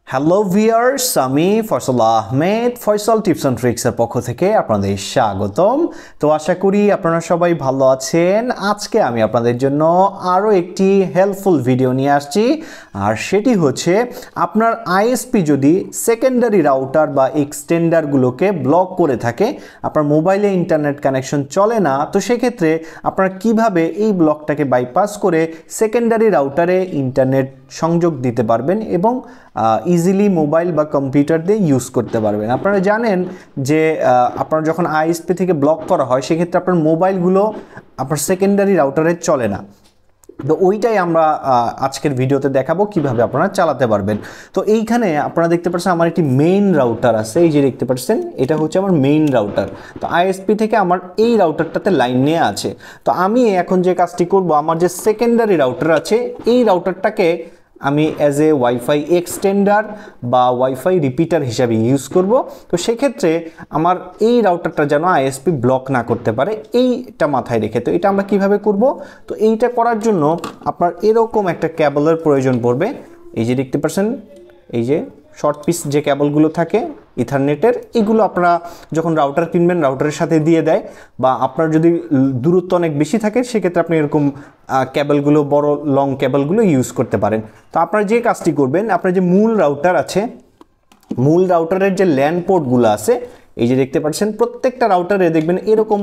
Hello viewers, আমি Faisal Ahmed Faisal tips and ট্রিক্সের পক্ষ থেকে আপনাদের স্বাগতম। তো আশা করি আপনারা সবাই ভালো আছেন। আজকে আমি আপনাদের জন্য আরও একটি হেল্পফুল ভিডিও নিয়ে আসছি, আর সেটি হচ্ছে আপনার আইএসপি যদি সেকেন্ডারি রাউটার বা এক্সটেন্ডারগুলোকে ব্লক করে থাকে, আপনার মোবাইলে ইন্টারনেট কানেকশন চলে না, তো সেক্ষেত্রে আপনারা কিভাবে এই ব্লকটাকে বাইপাস করে সেকেন্ডারি রাউটারে ইন্টারনেট সংযোগ দিতে পারবেন এবং ইজিলি মোবাইল বা কম্পিউটার দিয়ে ইউজ করতে পারবেন। আপনারা জানেন যে আপনার যখন আইএসপি থেকে ব্লক করা হয় সেক্ষেত্রে আপনার মোবাইলগুলো আপনার সেকেন্ডারি রাউটারে চলে না। তো ওইটাই আমরা আজকের ভিডিওতে দেখাবো কিভাবে আপনারা চালাতে পারবেন। তো এইখানে আপনারা দেখতে পাচ্ছেন আমার একটি মেইন রাউটার আছে, এই যে দেখতে পাচ্ছেন এটা হচ্ছে আমার মেইন রাউটার। তো আইএসপি থেকে আমার এই রাউটারটাতে লাইন নিয়ে আছে। তো আমি এখন যে কাজটি করব, আমার যে সেকেন্ডারি রাউটার আছে এই রাউটারটাকে আমি অ্যাজ এ ওয়াইফাই এক্সটেন্ডার বা ওয়াইফাই রিপিটার হিসাবে ইউজ করব। তো সেক্ষেত্রে আমার এই রাউটারটা যেন আইএসপি ব্লক না করতে পারে, এইটা মাথায় রেখে তো এটা আমরা কিভাবে করব। তো এইটা করার জন্য আপনার এরকম একটা ক্যাবলের প্রয়োজন পড়বে। এই যে দেখতে পাচ্ছেন, এই যে শর্ট পিস যে ক্যাবলগুলো থাকে ইথারনেটের, এগুলো আপনারা যখন রাউটার কিনবেন রাউটারের সাথে দিয়ে দেয়, বা আপনার যদি দূরত্ব অনেক বেশি থাকে সেক্ষেত্রে আপনি এরকম ক্যাবলগুলো, বড় লং ক্যাবলগুলো ইউজ করতে পারেন। তো আপনারা যে কাজটি করবেন, আপনার যে মূল রাউটার আছে, মূল রাউটারের যে ল্যান পোর্টগুলো আছে, এই যে দেখতে পাচ্ছেন প্রত্যেকটা রাউটারে দেখবেন এরকম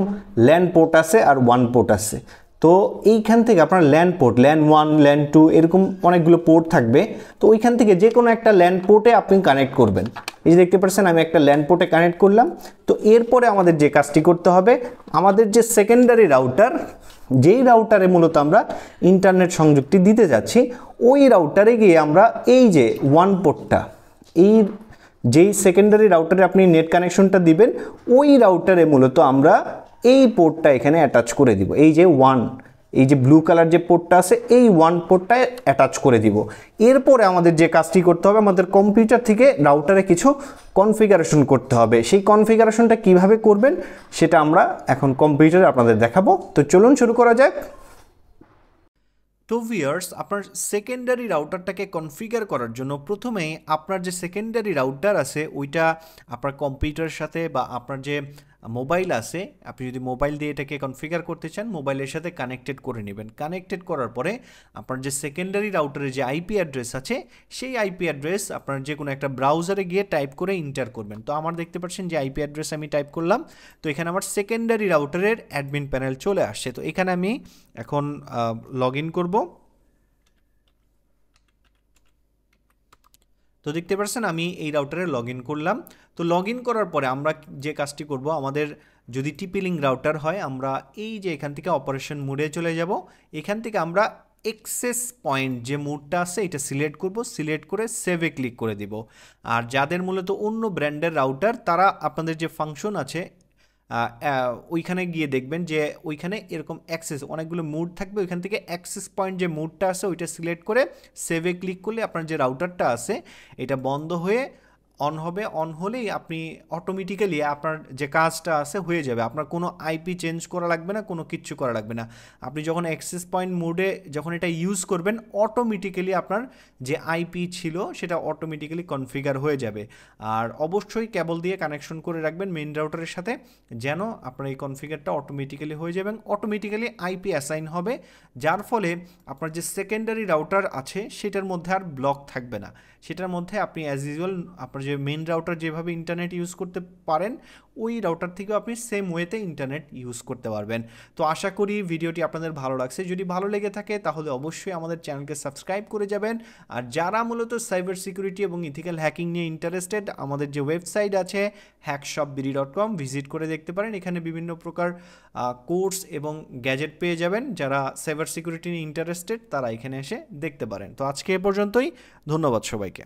ল্যান পোর্ট আছে আর ওয়ান পোর্ট আছে। তো এইখান থেকে আপনার ল্যান পোর্ট, ল্যান 1, ল্যান 2 এরকম অনেকগুলো পোর্ট থাকবে। তো ওইখান থেকে যে কোনো একটা ল্যান পোর্টে আপনি কানেক্ট করবেন। এই যে দেখতে পাচ্ছেন আমি একটা ল্যান পোর্টে কানেক্ট করলাম। তো এরপরে আমাদের যে কাজটি করতে হবে, আমাদের যে সেকেন্ডারি রাউটার, যেই রাউটারে মূলত আমরা ইন্টারনেট সংযুক্তি দিতে যাচ্ছি, ওই রাউটারে গিয়ে আমরা এই যে ওয়ান পোর্টটা, এই যেই সেকেন্ডারি রাউটারে আপনি নেট কানেকশনটা দিবেন, ওই রাউটারে মূলত আমরা এই পোর্টটা এখানে অ্যাটাচ করে দিব। এই যে এই যে ব্লু কালার যে পোর্টটা আছে, এই ওয়ান পোর্টটায় অ্যাটাচ করে দিব। এরপরে আমাদের যে কাজটি করতে হবে, আমাদের কম্পিউটার থেকে রাউটারে কিছু কনফিগারেশন করতে হবে। সেই কনফিগারেশনটা কিভাবে করবেন সেটা আমরা এখন কম্পিউটারে আপনাদের দেখাবো। তো চলুন শুরু করা যাক। তো ভিউয়ার্স, আপনার সেকেন্ডারি রাউটারটাকে কনফিগার করার জন্য প্রথমে আপনার যে সেকেন্ডারি রাউটার আছে ওইটা আপনার কম্পিউটারের সাথে বা আপনার যে মোবাইল আছে, আপনি যদি মোবাইল দিয়ে এটাকে কনফিগার করতে চান মোবাইলের সাথে কানেক্টেড করে নেবেন। কানেক্টেড করার পরে আপনার যে সেকেন্ডারি রাউটারের যে আইপি অ্যাড্রেস আছে, সেই আইপি অ্যাড্রেস আপনার যে কোনো একটা ব্রাউজারে গিয়ে টাইপ করে ইন্টার করবেন। তো আমার দেখতে পাচ্ছেন যে আইপি অ্যাড্রেস আমি টাইপ করলাম। তো এখানে আমার সেকেন্ডারি রাউটারের অ্যাডমিন প্যানেল চলে আসছে। তো এখানে আমি এখন লগ ইন করব। তো দেখতে পাচ্ছেন আমি এই রাউটারে লগ ইন করলাম। তো লগ ইন করার পরে আমরা যে কাজটি করব, আমাদের যদি টিপি-লিঙ্ক রাউটার হয়, আমরা এই যে এখান থেকে অপারেশন মোডে চলে যাব। এখান থেকে আমরা অ্যাক্সেস পয়েন্ট যে মোডটা আছে এটা সিলেক্ট করব, সিলেক্ট করে সেভে ক্লিক করে দিব। আর যাদের মূলত অন্য ব্র্যান্ডের রাউটার, তারা আপনাদের যে ফাংশন আছে ওইখানে গিয়ে দেখবেন যে ওইখানে এরকম অ্যাক্সেস অনেকগুলো মুড থাকবে, ওইখান থেকে অ্যাক্সেস পয়েন্ট যে মুডটা আছে ওইটা সিলেক্ট করে সেভে ক্লিক করলে আপনার যে রাউটারটা আছে এটা বন্ধ হয়ে অন হবে। অন হলেই আপনি অটোমেটিক্যালি আপনার যে কাজটা আছে হয়ে যাবে, আপনার কোনো আইপি চেঞ্জ করা লাগবে না, কোনো কিচ্ছু করা লাগবে না। আপনি যখন অ্যাক্সেস পয়েন্ট মোডে যখন এটা ইউজ করবেন, অটোমেটিক্যালি আপনার যে আইপি ছিল সেটা অটোমেটিক্যালি কনফিগার হয়ে যাবে। আর অবশ্যই কেবল দিয়ে কানেকশন করে রাখবেন মেইন রাউটারের সাথে, যেন আপনার এই কনফিগারটা অটোমেটিক্যালি হয়ে যাবে, অটোমেটিক্যালি আইপি অ্যাসাইন হবে, যার ফলে আপনার যে সেকেন্ডারি রাউটার আছে সেটার মধ্যে আর ব্লক থাকবে না। সেটার মধ্যে আপনি অ্যাজ ইউজুয়াল আপনার যে মেইন রাউটার যেভাবে ইন্টারনেট ইউজ করতে পারেন, ওই রাউটার থেকেও আপনি সেম ওয়েতে ইন্টারনেট ইউজ করতে পারবেন। তো আশা করি ভিডিওটি আপনাদের ভালো লাগছে। যদি ভালো লেগে থাকে তাহলে অবশ্যই আমাদের চ্যানেলকে সাবস্ক্রাইব করে যাবেন। আর যারা মূলত সাইবার সিকিউরিটি এবং ইথিক্যাল হ্যাকিং নিয়ে ইন্টারেস্টেড, আমাদের যে ওয়েবসাইট আছে hackshopbiri.com ভিজিট করে দেখতে পারেন। এখানে বিভিন্ন প্রকার কোর্স এবং গ্যাজেট পেয়ে যাবেন। যারা সাইবার সিকিউরিটি নিয়ে ইন্টারেস্টেড তারা এখানে এসে দেখতে পারেন। তো আজকে এ পর্যন্তই, ধন্যবাদ সবাইকে।